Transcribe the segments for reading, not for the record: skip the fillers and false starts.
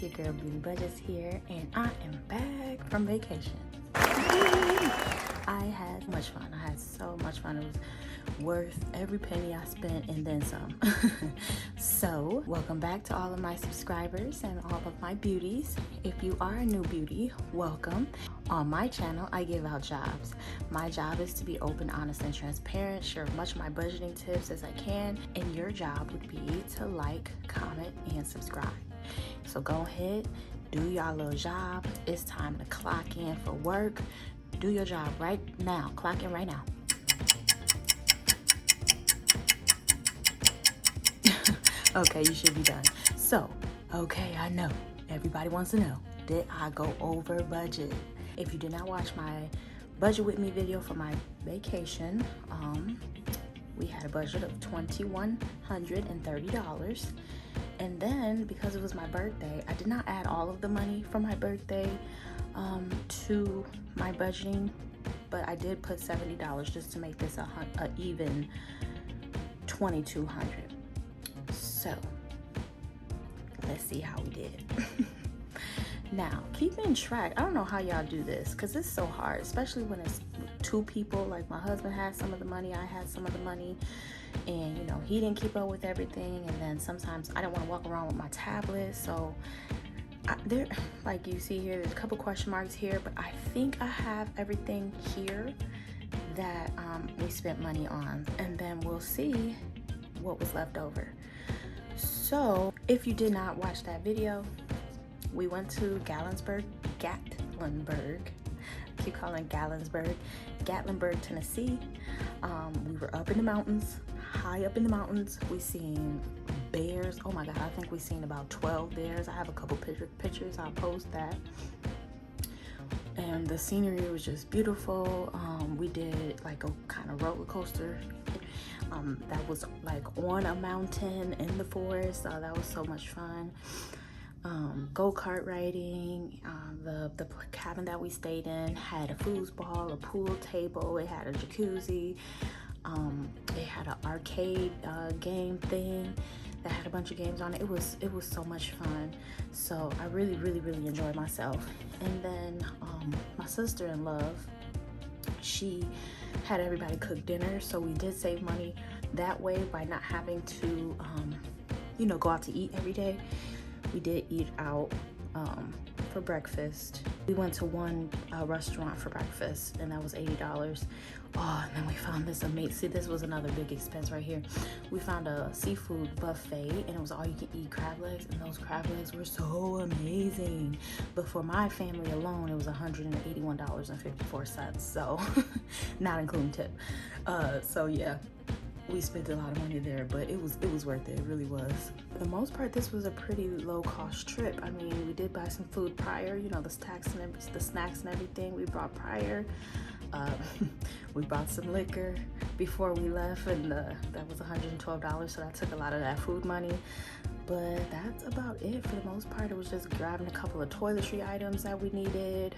it's your girl Beauty Budgetz here, and I am back from vacation. I had so much fun. I had so much fun. It was worth every penny I spent and then some. So, welcome back to all of my subscribers and all of my beauties. If you are a new beauty, welcome. On my channel, I give out jobs. My job is to be open, honest, and transparent, share much of my budgeting tips as I can, and your job would be to like, comment, and subscribe. So go ahead, do your little job. It's time to clock in for work. Do your job right now. Clock in right now. Okay, you should be done. So, okay, I know. Everybody wants to know, did I go over budget? If you did not watch my budget with me video for my vacation, we had a budget of $2,130. And then, because it was my birthday, I did not add all of the money from my birthday to my budgeting, but I did put $70 just to make this a even $2,200. So let's see how we did. Now, keeping track, I don't know how y'all do this because it's so hard, especially when it's two people. Like my husband had some of the money, I had some of the money, and you know, he didn't keep up with everything. And then sometimes I don't want to walk around with my tablet, so there, like you see here, there's a couple question marks here, but I think I have everything here that we spent money on, and then we'll see what was left over. So if you did not watch that video, we went to Gatlinburg, I keep calling it Gatlinburg, Tennessee. We were up in the mountains, high up in the mountains. We seen bears. Oh my God, I think we seen about 12 bears. I have a couple pictures, I'll post that. And the scenery was just beautiful. We did like a kind of roller coaster that was like on a mountain in the forest. That was so much fun. Go-kart riding. The cabin that we stayed in had a foosball, a pool table, it had a jacuzzi, it had an arcade game thing that had a bunch of games on it. It was so much fun. So I really enjoyed myself. And then my sister-in-law, she had everybody cook dinner, so we did save money that way by not having to go out to eat every day. We did eat out for breakfast. We went to one restaurant for breakfast, and that was $80. Oh, and then we found this amazing, see, this was another big expense right here. We found a seafood buffet, and it was all you can eat crab legs, and those crab legs were so amazing. But for my family alone, it was $181.54, so not including tip. So yeah, we spent a lot of money there, but it was worth it. It really was. For the most part, this was a pretty low cost trip. I mean, we did buy some food prior, you know, the snacks and everything we brought prior. We bought some liquor before we left, and that was $112, so that took a lot of that food money. But that's about it for the most part. It was just grabbing a couple of toiletry items that we needed.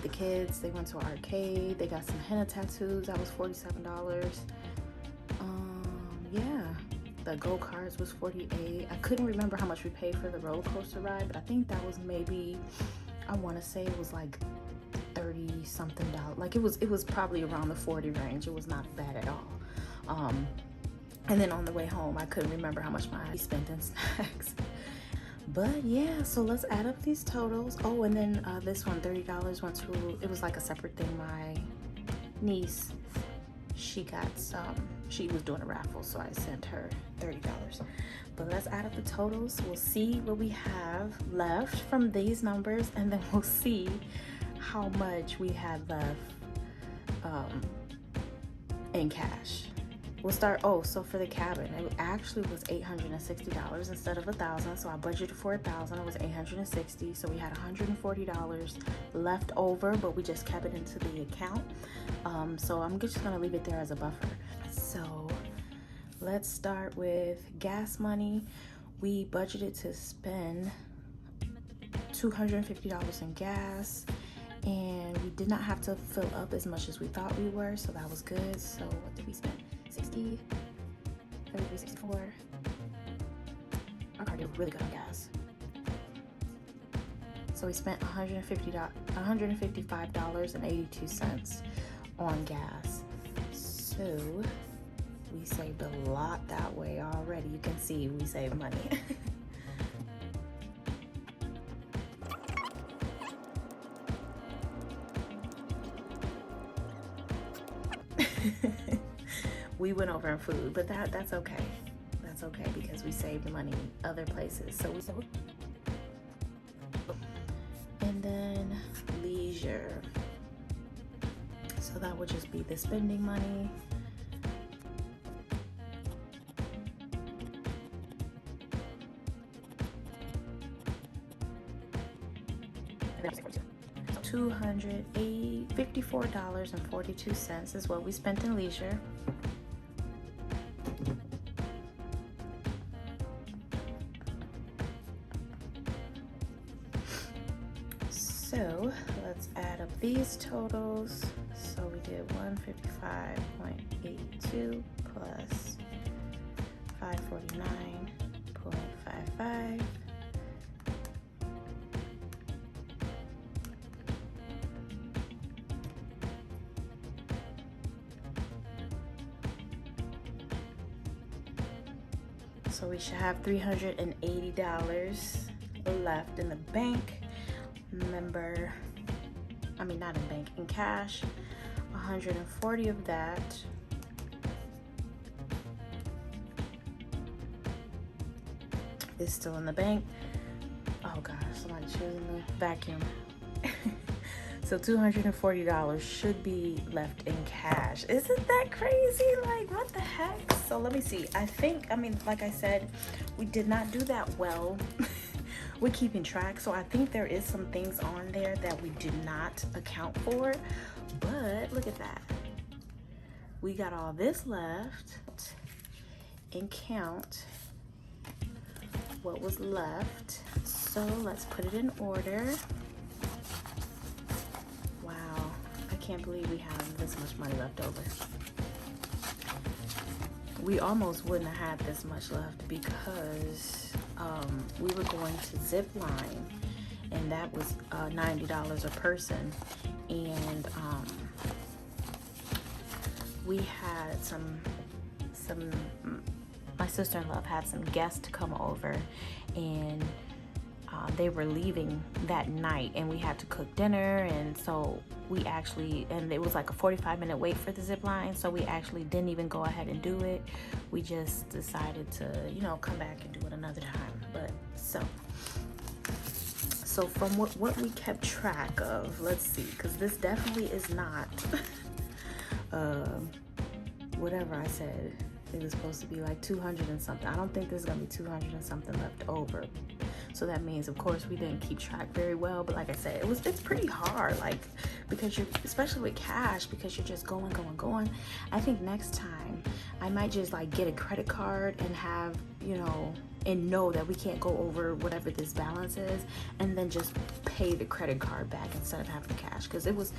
The kids, they went to an arcade. They got some henna tattoos. That was $47. Yeah, the go-karts was $48. I couldn't remember how much we paid for the roller coaster ride, but I think that was maybe, I want to say it was like $30 something. Like it was probably around the 40 range. It was not bad at all. And then on the way home, I couldn't remember how much I spent in snacks. But yeah, so let's add up these totals. Oh, and then this one, $30 went to, it was like a separate thing. My niece, she got some, she was doing a raffle, so I sent her $30. But let's add up the totals. We'll see what we have left from these numbers, and then we'll see how much we had left in cash. We'll start, so for the cabin, it actually was $860 instead of $1,000. So I budgeted for $1,000, it was $860. So we had $140 left over, but we just kept it into the account. So I'm just gonna leave it there as a buffer. So let's start with gas money. We budgeted to spend $250 in gas, and we did not have to fill up as much as we thought we were, so that was good. So what did we spend? 60, 33, 64. Our car did really good on gas. So we spent $155.82 on gas. So we saved a lot that way already. You can see we saved money. We went over in food, but that's okay. That's okay because we saved money other places. And then leisure. So that would just be the spending money. $254.42 is what we spent in leisure. So let's add up these totals. So we did 155.82 plus 549.55. So we should have $380 left in the bank. Remember, I mean not in bank, in cash. 140 of that is still in the bank. Oh gosh, somebody's using the vacuum. So $240 should be left in cash. Isn't that crazy? Like, what the heck? So let me see. I mean, like I said, we did not do that well. We're keeping track, so I think there is some things on there that we did not account for, but look at that. We got all this left, and count what was left. So let's put it in order. Wow, I can't believe we have this much money left over. We almost wouldn't have had this much left because we were going to zip line, and that was $90 a person, and we had my sister-in-law had some guests to come over, and they were leaving that night, and we had to cook dinner, and so we actually, and it was like a 45-minute wait for the zip line, so we actually didn't even go ahead and do it. We just decided to, you know, come back and do it another time. But so from what we kept track of, let's see, because this definitely is not whatever I said. It was supposed to be like 200 and something. I don't think there's gonna be 200 and something left over. So that means, of course, we didn't keep track very well. But like I said, it's pretty hard, like, because you're, especially with cash, because you're just going. I think next time I might just like get a credit card and have, you know, and know that we can't go over whatever this balance is, and then just pay the credit card back instead of having cash, because it was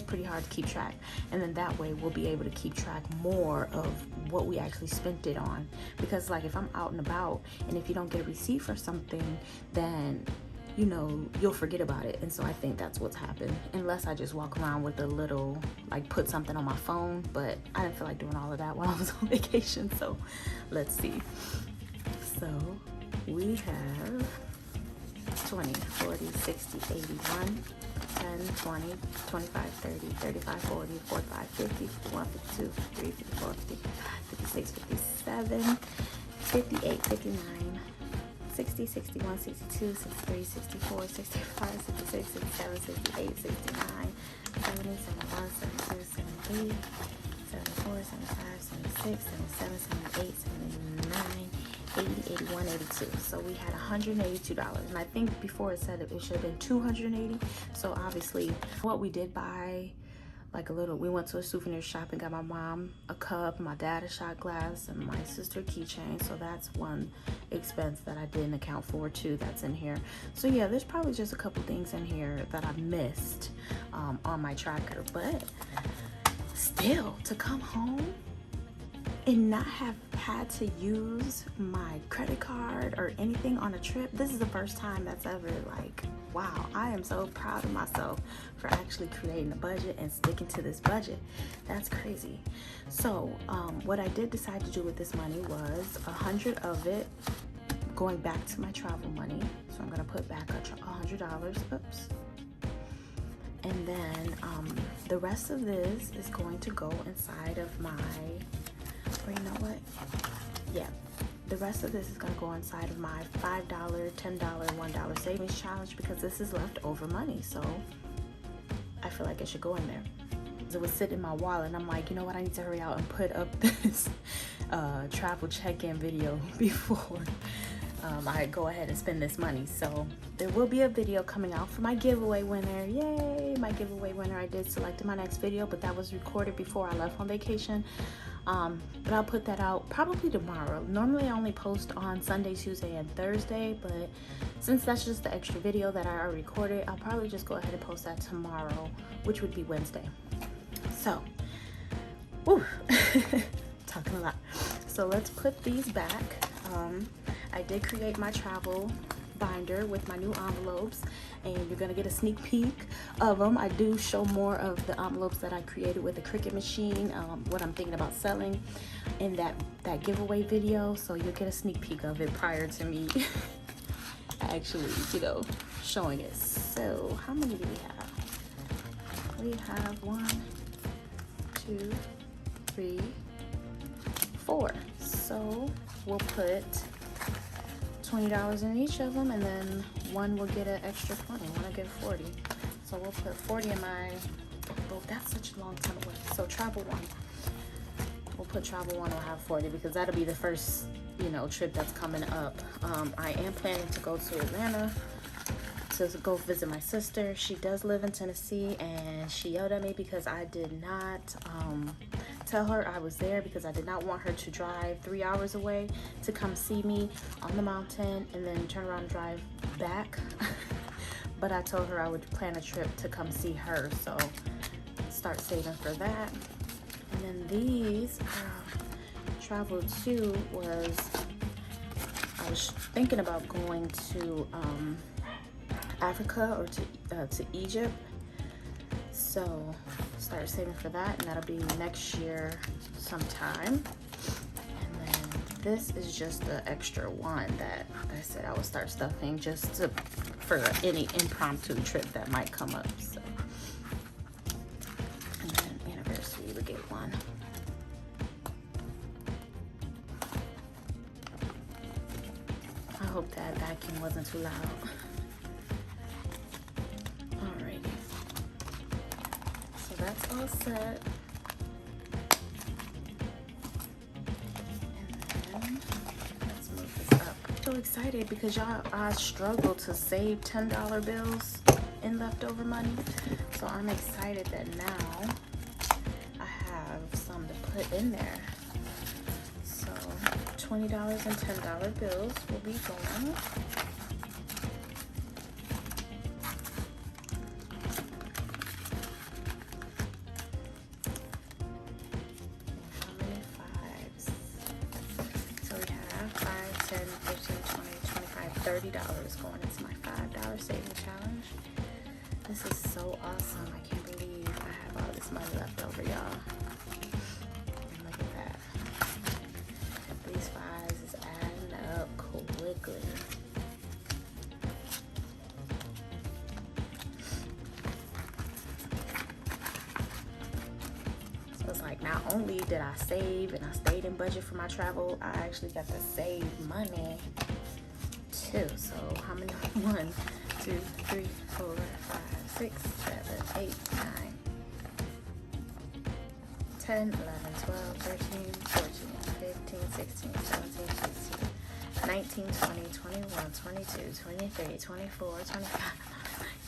pretty hard to keep track. And then that way we'll be able to keep track more of what we actually spent it on, because like if I'm out and about and if you don't get a receipt for something, then you know you'll forget about it. And so I think that's what's happened, unless I just walk around with a little, like, put something on my phone. But I didn't feel like doing all of that while I was on vacation. So let's see. So we have 20, 40, 60, 81, 10, 20, 25, 30, 35, 40, 45, 50, 51, 52, 53, 54, 55, 56, 57, 58, 59, 60, 61, 62, 63, 64, 65, 66, 67, 68, 69, 70, 71, 72, 73, 74, 75, 76, 77, 78, 79, 80, 81, 82. So we had $182, and I think before it said it should have been $280. So obviously what we did buy, like a little, we went to a souvenir shop and got my mom a cup, my dad a shot glass, and my sister a keychain. So that's one expense that I didn't account for too, that's in here. So yeah, there's probably just a couple things in here that I missed on my tracker, but still, to come home and not have had to use my credit card or anything on a trip. This is the first time that's ever like, wow, I am so proud of myself for actually creating a budget and sticking to this budget. That's crazy. So what I did decide to do with this money was 100 of it going back to my travel money. So I'm gonna put back $100. Oops. And then the rest of this is going to go inside of my, or you know what? Yeah, the rest of this is gonna go inside of my $5, $10, $1 savings challenge, because this is leftover money. So I feel like it should go in there. It was sitting in my wallet and I'm like, you know what? I need to hurry out and put up this travel check-in video before I go ahead and spend this money. So there will be a video coming out for my giveaway winner. Yay, my giveaway winner. I did select in my next video, but that was recorded before I left on vacation. But I'll put that out probably tomorrow. Normally I only post on Sunday, Tuesday, and Thursday, but since that's just the extra video that I already recorded, I'll probably just go ahead and post that tomorrow, which would be Wednesday. So, whew, talking a lot. So let's put these back. I did create my travel binder with my new envelopes, and you're gonna get a sneak peek of them. I do show more of the envelopes that I created with the Cricut machine, what I'm thinking about selling in that giveaway video, so you'll get a sneak peek of it prior to me actually, you know, showing it. So how many do we have? We have 1, 2, 3, 4. So we'll put $20 in each of them, and then one will get an extra 20. One will get 40. So we'll put 40 in my, oh, that's such a long time away. So travel one. We'll put travel one, we'll have 40, because that'll be the first, you know, trip that's coming up. I am planning to go to Atlanta to go visit my sister. She does live in Tennessee, and she yelled at me because I did not tell her I was there, because I did not want her to drive 3 hours away to come see me on the mountain and then turn around and drive back. But I told her I would plan a trip to come see her, so start saving for that. And then these travel to was, I was thinking about going to Africa or to Egypt, so start saving for that, and that'll be next year sometime. And then this is just the extra one that, like I said, I will start stuffing just for any impromptu trip that might come up. So, and then anniversary, we get one. I hope that vacuum wasn't too loud. That's all set. And then let's move this up. I'm so excited because y'all, I struggle to save $10 bills in leftover money. So I'm excited that now I have some to put in there. So $20 and $10 bills will be going. $30 going into my $5 saving challenge. This is so awesome. I can't believe I have all this money left over, y'all. And look at that. These fives is adding up quickly. So it's like, not only did I save and I stayed in budget for my travel, I actually got to save money too. So how many? 1, 2, 3, 4, 5, 6, 7, 8, 9, 10, 11, 12, 13, 14, 15, 16, 17, 18, 19, 20, 21, 22, 23, 24, 25,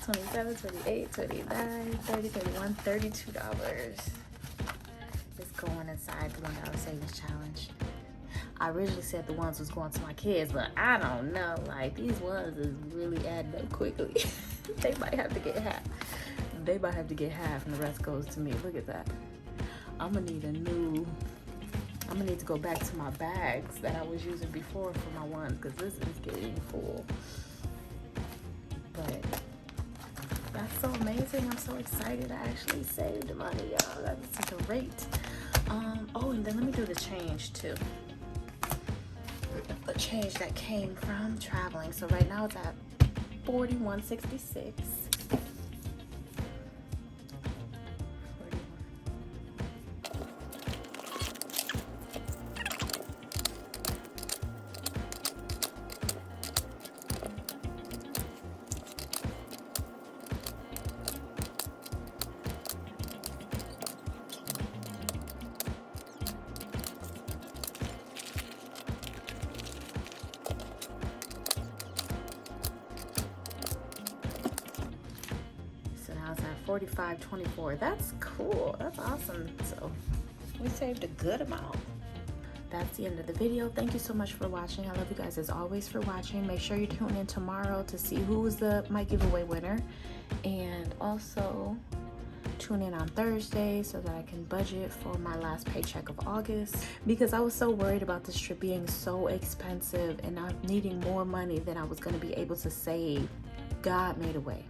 27, 28, 29, 30, 31, $32 is going inside the $1 savings challenge. I originally said the ones was going to my kids, but I don't know. Like, these ones is really adding up quickly. They might have to get half. They might have to get half, and the rest goes to me. Look at that. I'm gonna need a new I'm gonna need to go back to my bags that I was using before for my ones, because this is getting full. But that's so amazing. I'm so excited. I actually saved money, y'all. That's great. Oh, and then let me do the change too. The change that came from traveling. So right now it's at $41.66. $45.24. That's cool. That's awesome. So we saved a good amount. That's the end of the video. Thank you so much for watching. I love you guys as always for watching. Make sure you tune in tomorrow to see who is my giveaway winner, and also tune in on Thursday so that I can budget for my last paycheck of August, because I was so worried about this trip being so expensive and I'm needing more money than I was going to be able to save. God made a way.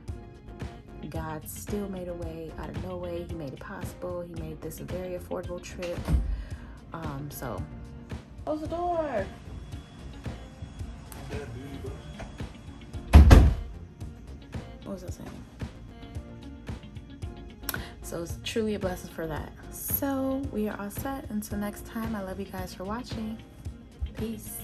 God still made a way out of no way. He made it possible. He made this a very affordable trip. So close the door. What was I saying? So it's truly a blessing for that. So we are all set. Until next time, I love you guys for watching. Peace.